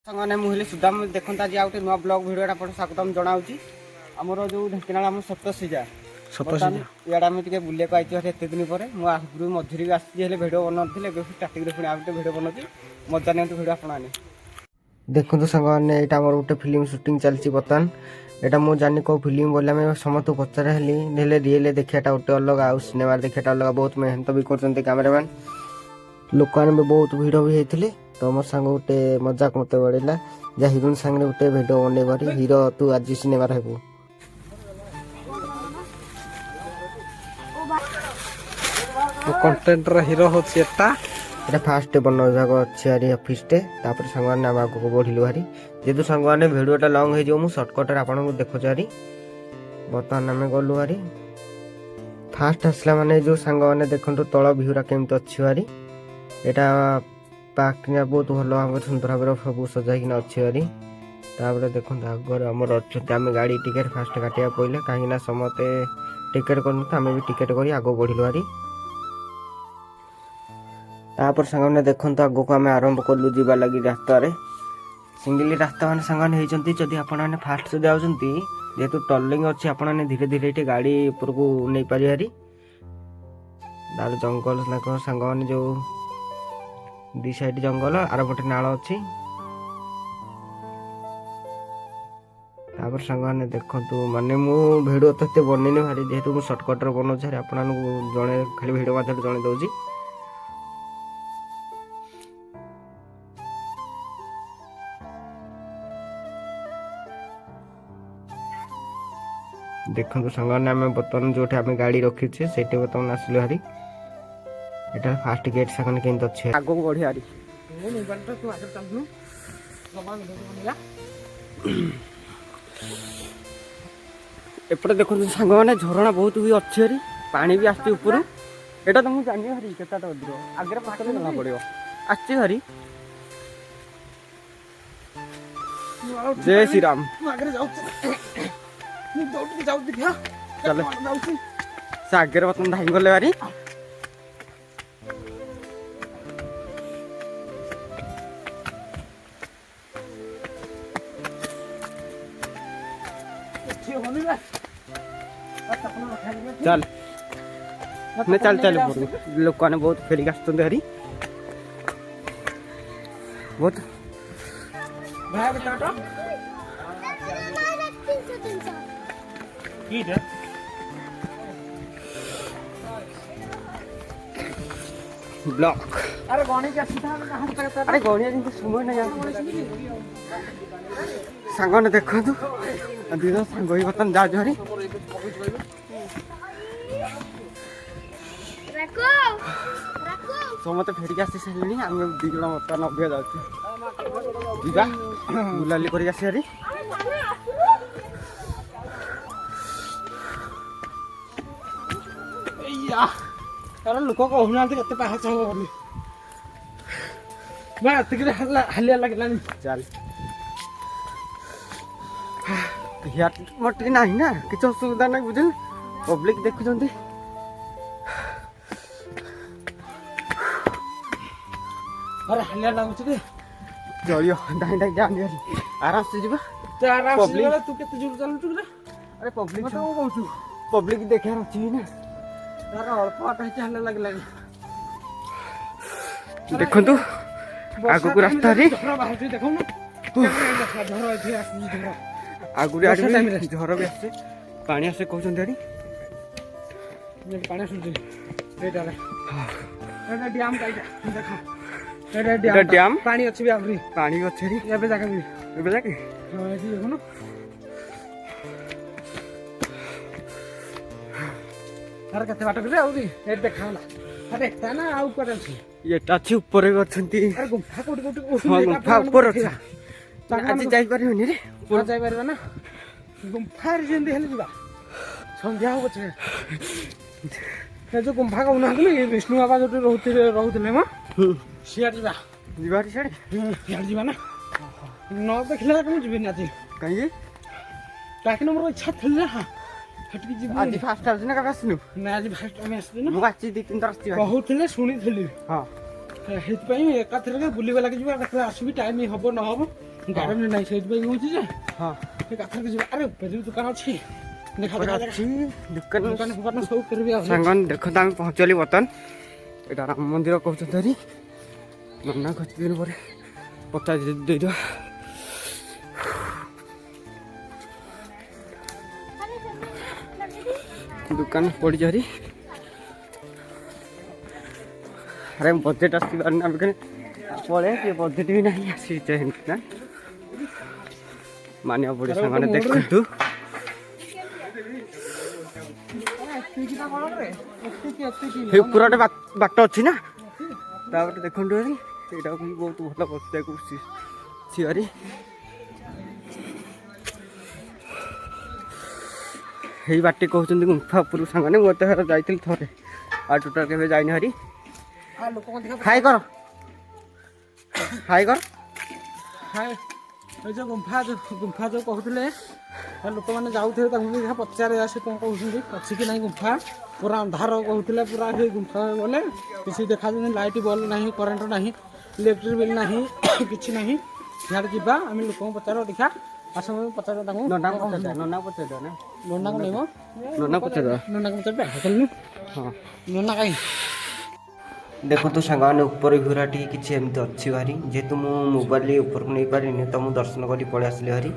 साने मुझे सुधा देखता आज आउटे नुआ ब्लॉग भिडियो आप स्वागतम जनावि आमर जो ढेंकानाल आम सप्तसीजा इे आम टे बुले एत दिन पर मुझे मझे भी आसी भिडियो बनाऊे स्टार्टिंग पुणी आउटे भिडियो बनाऊँ मजा नहीं भिडियो आपने देखो सांग यहाँ आम गोटे फिल्म सुटिंग चलती बर्तमान यहाँ मुझे जानी कौ फिल्म बोले आम समस्त पचारे हेली रियल देखा गोटे अलग आउ सिनेमा देखा अलग बहुत मेहनत भी कर कैमेरामैन लोक भी बहुत भिड़ भी होते तो मोर सांग गोटे मजाक मत बढ़ला जा हिरोइन सांगे गोटे भिड बनइबार हिरो तू आज सिनेमा हेबू कंटेंट हिरो होची एटा फास्ट बन विभाग अच्छी हारी ऑफिस टे तापर सांग मैंने आम आगे बढ़लु हारी जेहेतु सांग मैंने भिडियोटा लंग हो सर्टकट आपको देखुच हारी बर्तमान आम गलु हारी फास्ट आसला माने जो सांग मैंने देखो तल भ्यूरा केमती अच्छी हारी यहाँ पार्किंग बहुत भल भाव सुंदर भाव सब सजाई अच्छी हारी तापर देखो आगर आमर अच्छा आम गाड़ी टिकेट फास्ट काटा पड़े कहीं समस्ते टिकेट करें भी टिकेट कर आग बढ़लु हारी तापर सांग देखो आग को आम आरंभ कलु जा लगी रास्तार सिंगल रास्ता मैंने सांग जदि आपने फास्ट से जाऊँगी जेहेतु टर्निंग अच्छी आपने धीरे धीरे ये गाड़ी ऊपर को नहीं पारि हारी जंगल सांग मैंने जो दी साइड जंगल आर पटे नाल अच्छी तापर सांग मैंने देखु माने मु भिडियो तो बनईनि भारी जेहेतु मुझे सर्टकट बनाऊँ आप जड़े खाली भिडियो मध्यम जन दूसरी देखो सांग आम बर्तमान जो आम गाड़ी रखीचे से बर्तमान आसलु हारी यहाँ फास्ट गेट सांग केमती अच्छे आग को बढ़ी हारी एपटे देखो सांग मैंने झरणा बहुत भी अच्छी हारी पानी भी आसती ऊपर यहाँ तो मुझे जानी हारी के आगे पाठ जना पड़ो आसची हारी जय श्री राम चल से आगे बर्तमान धाई गले बारी चल नहीं चल चल लोक ने बहुत फेरिक आसुँच हरी बहुत ब्लॉक अरे गणिया जिन समय नहीं सांग ने देखु दी सांग बर्तमान जा हरी समस्त फेरिक आसी सारे आम दी जन बर्तमान अभ्या जा बुलाली कर हरी कारण लोक कहूना के पाहच हम बोली हालिया लगे चल मटे ना ना किसी असुविधा ना बुझल पब्लिक देखुं अरे हालिया लगुच चलियो डाई डाई जानी आराम से जा आराम से तू केते जोर चलुचु रे अरे पब्लिक मत कहू पब्लिक देखार अच्छी ना तार अल्प आटा हालिया लगे लगे देखु आग को रास्ता देखो आगुरी झर भी आसे पानी आसे कहते पानी आसुची डैम देखो डैम पानी अच्छी भी आगरी पानी अच्छे एबे जाके भी एबे जाके देखो ना अरे कते बाट रे आउरी ए देखाला अरे देखता ना आउ कर अछि ये टाची ऊपर गछंती अरे गुंफा कोटी कोटी हां गुंफा ऊपर अछि आज जाई परिबनी रे पूरा जाई परबा ना गुंफा रे जेंदी हेले जिबा संध्या हो बचे ए जो गुंफा का उना हले विष्णु बाबा जो रहउतले म सियार जिबा जिबारी छाड़ी सियार जिबा ना न देखले कम जिबे ना कहीं ताकि नंबर इच्छा थले हां हटकी जी आज फास्ट आउस ना का आसनु ना आज फास्ट आमे आसली ना मु आछि दी तीन तरस्ती बहुतले सुनी थली हां हेत पई एका थरे बुली वाला के जिबा देखला आसबी टाइम हबो न हबो ଗାର୍ଡେନ ନାହିଁ ସେଇଥିପାଇଁ କହୁଛି ଯେ ହଁ ସେ କାଠରେ ଯିବା। ଆରେ ବେଲି ଦୋକାନ ଅଛି ଦେଖା ଅଛି ଦୋକାନ ଦୋକାନ ଫୋକାନ ସବୁ କରିବି ଆଉ ସାଙ୍ଗମାନେ ଦେଖନ୍ତୁ ଆମେ ପହଞ୍ଚିଗଲି ବର୍ତ୍ତମାନ। ଏଇଟା ରାମ ମନ୍ଦିର କହୁଛନ୍ତି ଧରି ନନା କିଛି ଦିନ ପରେ ପଚାରି ଦେଇଦେବା। ଦୋକାନ ପଡ଼ିଛି ହରି। ଆରେ ବଜେଟ୍ ଆସିପାରୁନି ଆମେ କାହିଁ ପଳେଇ ଟିକେ ବଜେଟ୍ ବି ନାହିଁ ଆସିଛେ ଏମିତି ନା ମାନିବାକୁ ପଡ଼ିବ ସାଙ୍ଗମାନେ ଦେଖନ୍ତୁ। ସେ ଉପରେ ଗୋଟେ ବାଟ ଅଛି ନା ତାପରେ ଦେଖନ୍ତୁ ହରି ସେଇଟା ବି ବହୁତ ଭଲ ବସିବାକୁ ସିଆରି। ସେଇ ବାଟେ କହୁଛନ୍ତି ଗୁମ୍ଫା ଉପରକୁ ସାଙ୍ଗମାନେ। ମୁଁ ଏତେ ଥର ଯାଇଥିଲି ଥରେ ଆଉ ଟୋଟାଲ କେବେ ଯାଇନି ହରି। ହାଇ କର ହାଇ କର। ହାଏ ଏ ଯେଉଁ ଗୁମ୍ଫା ଯେଉଁ କହୁଥିଲେ ଲୋକମାନେ ଯାଉଥିଲେ ତାଙ୍କୁ ବି ପଚାରେ ସେ କ'ଣ କହୁଛନ୍ତି ଅଛି କି ନାହିଁ ଗୁମ୍ଫା। ପୁରା ଅନ୍ଧାର କହୁଥିଲେ ପୁରା ସେ ଗୁମ୍ଫା ଗଲେ କିଛି ଦେଖାଯାଉନି ଲାଇଟ୍ ବଲ୍ ନାହିଁ କରେଣ୍ଟ ନାହିଁ ଇଲେକ୍ଟ୍ରିକ୍ ବିଲ୍ ନାହିଁ କିଛି ନାହିଁ। ସିଆଡ଼େ ଯିବା ଆମେ ଲୋକଙ୍କୁ ପଚାର ଦେଖିବା ଆସ ପଚାର ତାଙ୍କୁ ନନାକୁ ପଚାରିଦେବା ନା ନନାକୁ ନେବ ନନା ପଚାରିଦେବା ନନାକୁ ପଚାରିବା ହଁ ନନା କାହିଁ। ଦେଖନ୍ତୁ ସାଙ୍ଗମାନେ ଉପର ଭିଉରା ଟିକେ କିଛି ଏମିତି ଅଛି ଭାରି ଯେହେତୁ ମୁଁ ମୋବାଇଲ ଉପରକୁ ନେଇପାରିନି ତ ମୁଁ ଦର୍ଶନ କରି ପଳେଇ ଆସିଲି ଭାରି।